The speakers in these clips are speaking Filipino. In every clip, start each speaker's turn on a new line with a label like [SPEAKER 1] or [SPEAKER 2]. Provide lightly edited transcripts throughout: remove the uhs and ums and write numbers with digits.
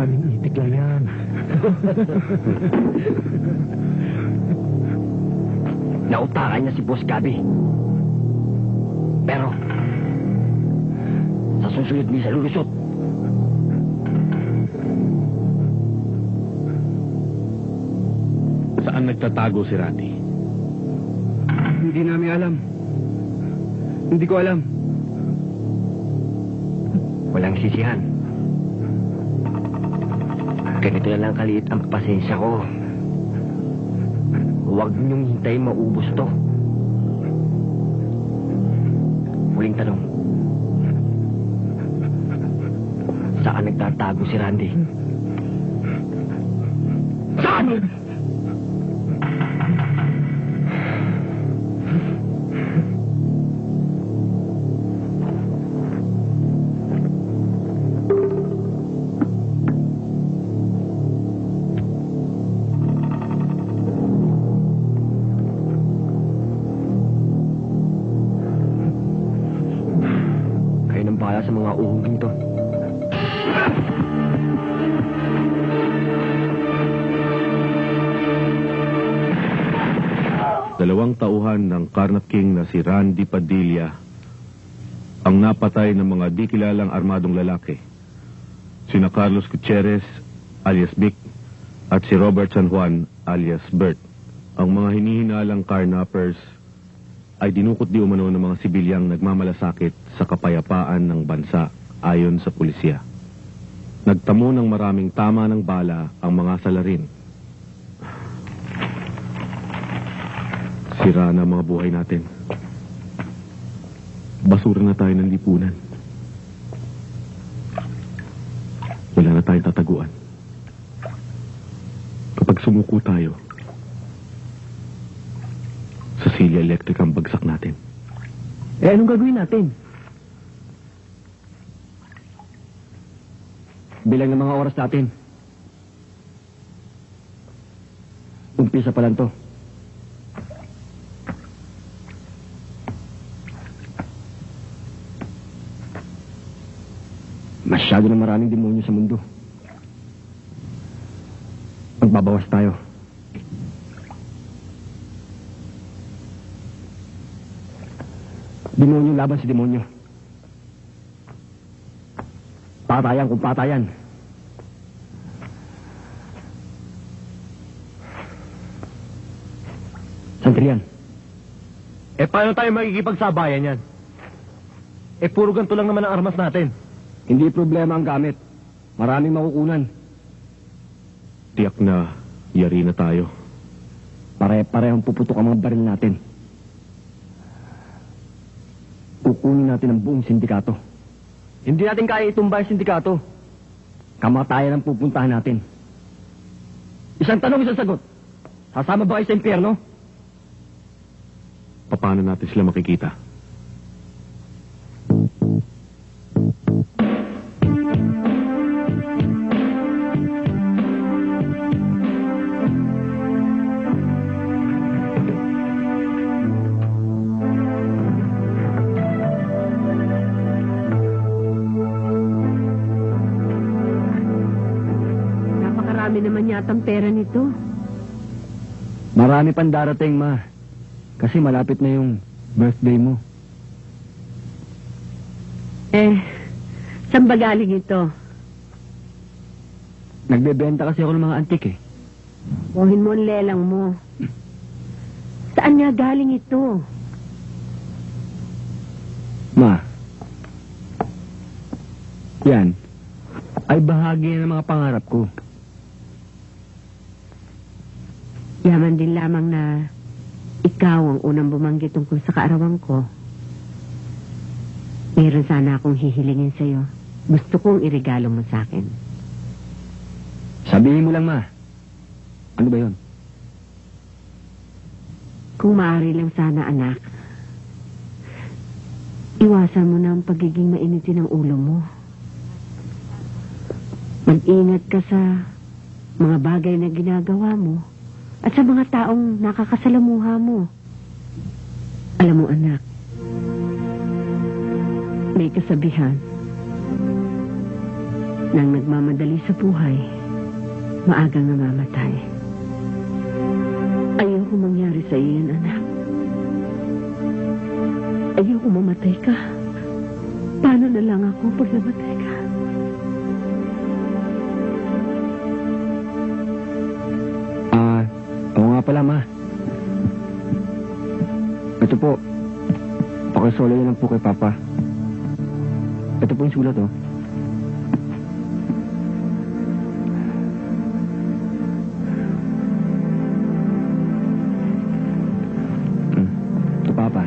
[SPEAKER 1] Maraming itik lang yan.
[SPEAKER 2] Nautakan niya si Boss Gabi. Pero, sa susunod minsan lulusot.
[SPEAKER 3] Saan nagtatago si Randy?
[SPEAKER 1] Hindi namin alam. Hindi ko alam.
[SPEAKER 2] Walang sisihan. Ganito na lang kaliit ang pasensya ko. Huwag niyong hintayin maubos to. Huling tanong. Saan nagtatago si Randy? Saan? Sa mga uhugin to.
[SPEAKER 3] Dalawang tauhan ng Karnap King na si Randy Padilla ang napatay ng mga di kilalang armadong lalaki. Sina Carlos Gutierrez alias Vic at si Robert San Juan alias Bert. Ang mga hinihinalang carnappers ay dinukot di umano ng mga sibilyang nagmamalasakit sa kapayapaan ng bansa ayon sa pulisya. Nagtamo ng maraming tama ng bala ang mga salarin. Sira na mga buhay natin. Basura na tayo ng lipunan. Wala na tayong tataguan. Kapag sumuko tayo, sa silya electric ang bagsak natin.
[SPEAKER 1] Anong gagawin natin? Bilang ng mga oras natin. Umpisa pa lang to. Masyado na maraming demonyo sa mundo. Magbabawas tayo. Demonyo laban si demonyo. Patayan kung patayan. Santrian.
[SPEAKER 4] Paano tayo makikipagsabayan yan? Puro ganito lang naman ang armas natin.
[SPEAKER 1] Hindi problema ang gamit. Maraming makukunan.
[SPEAKER 3] Tiyak na yari na tayo.
[SPEAKER 1] Pare-parehong puputok ang mga baril natin. Kukunin natin ang buong sindikato. Hindi natin kaya itumba ang sindikato. Kamatayan ang pupuntahan natin. Isang tanong, isang sagot. Sasama ba kayo sa impyerno?
[SPEAKER 3] Paano natin sila makikita?
[SPEAKER 5] Naman yata ang pera nito.
[SPEAKER 1] Marami pang darating, Ma. Kasi malapit na yung birthday mo.
[SPEAKER 5] Saan ba galing ito?
[SPEAKER 1] Nagbebenta kasi ako ng mga antik
[SPEAKER 5] Buhin mo ang lelang mo. Saan nga galing ito?
[SPEAKER 1] Ma, yan ay bahagi ng mga pangarap ko.
[SPEAKER 5] Yaman din lamang na ikaw ang unang bumanggit tungkol sa kaarawan ko. Meron sana akong hihilingin sa'yo. Gusto kong iregalo mo sa akin.
[SPEAKER 1] Sabihin mo lang, Ma. Ano ba yun?
[SPEAKER 5] Kung maaari lang sana, anak. Iwasan mo na ang pagiging mainitin ng ulo mo. Mag-ingat ka sa mga bagay na ginagawa mo. At sa mga taong nakakasalamuha mo. Alam mo, anak, may kasabihan. nang nagmamadali sa buhay, maagang namamatay. Ayoko mangyari sa iyo yan, anak. Ayoko mamatay ka. Paano na lang ako pag namatay ka?
[SPEAKER 1] Oo nga pala, Ma. Ito po. Pakisolo yan lang po kay Papa. Ito po yung sulat, oh. Ito, Papa.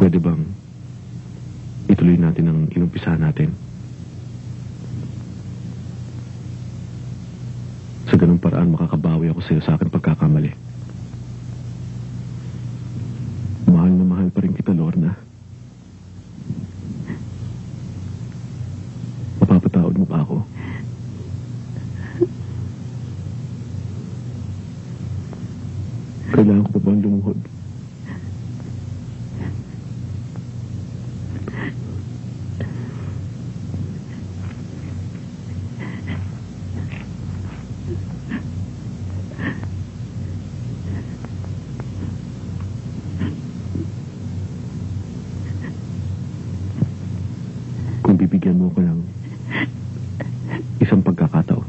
[SPEAKER 3] Pwede bang ituloy natin ang inumpisahan natin? Sa ganung paraan makakabawi ako sa iyo sa aking pagkakamali. Mahal na mahal pa rin kita, Lorna. Mapapatawad mo pa ako? Kailangan ko pa bang lumuhod? Kung bibigyan mo ko ng isang pagkakataon,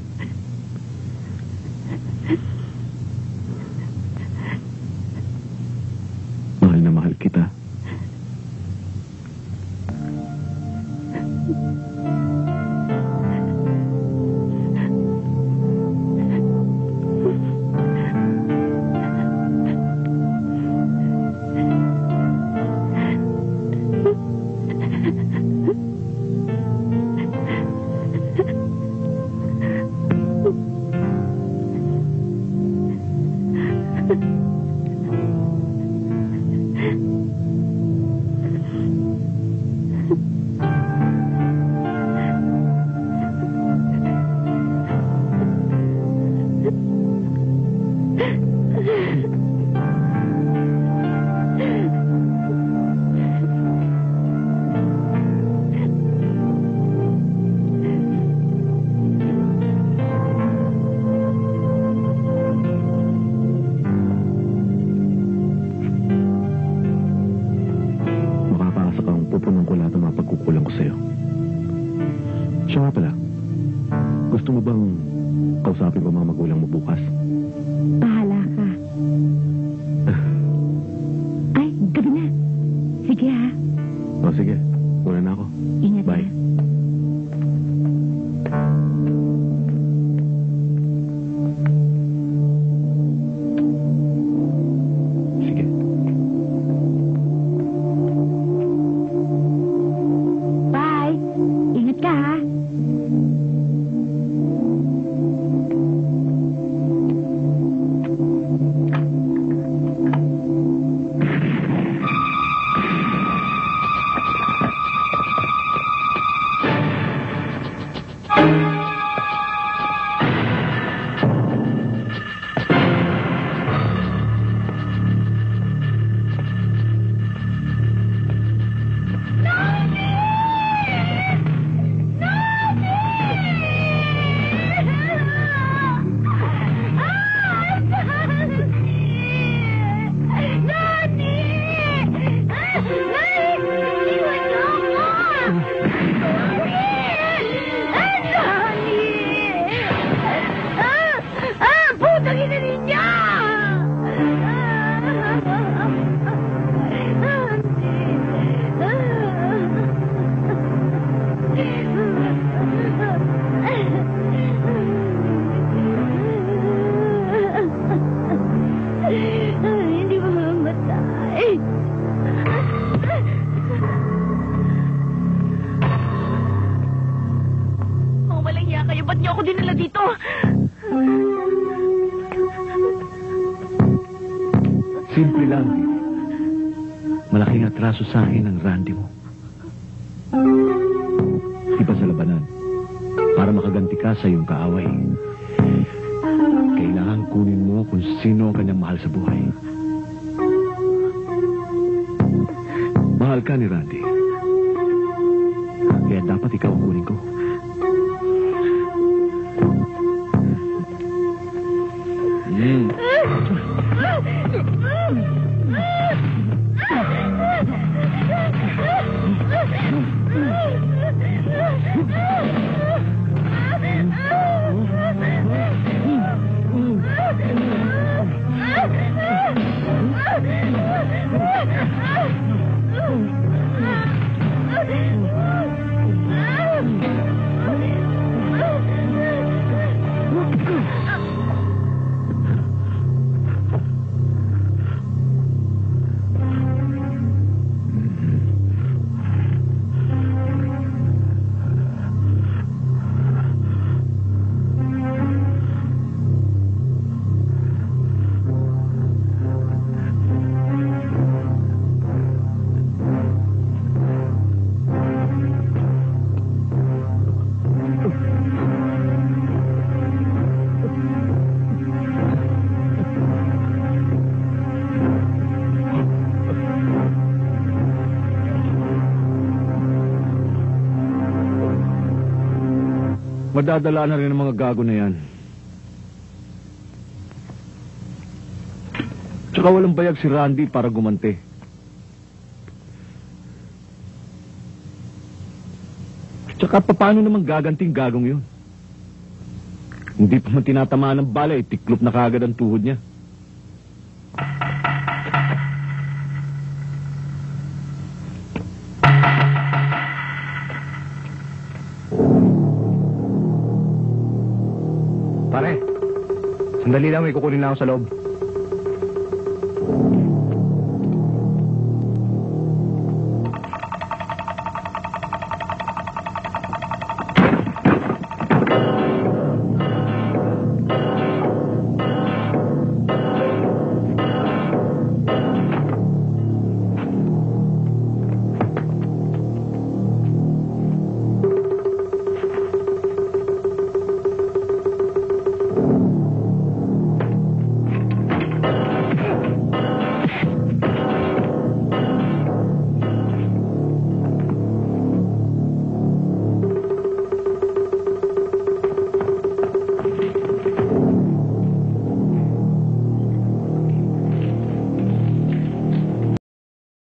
[SPEAKER 3] mahal na mahal kita. sige. Una na ako.
[SPEAKER 5] Ingat
[SPEAKER 3] Bye.
[SPEAKER 5] ka.
[SPEAKER 3] Sige.
[SPEAKER 5] Bye! Ingat ka, ha?
[SPEAKER 6] Hindi ba mamatay? Mga walang hiya kayo, ba't niyo ako dinala dito?
[SPEAKER 1] Simple lang. Malaking atraso sa akin ang Randy mo. Iba sa labanan. Para makaganti ka sa iyong kaaway. Kailangan kunin mo kung sino ang kanyang mahal sa buhay. Mahal ka ni Randy. Kaya dapat ikaw ang kunin ko. Madadala na rin ang mga gago na yan. Tsaka walang bayag si Randy para gumante. Tsaka paano naman gaganting gagong yun? Hindi pa man tinatamaan ng bala, tiklop na kagad ang tuhod niya.
[SPEAKER 4] Pare, sandali lang, may kukunin na ako sa loob.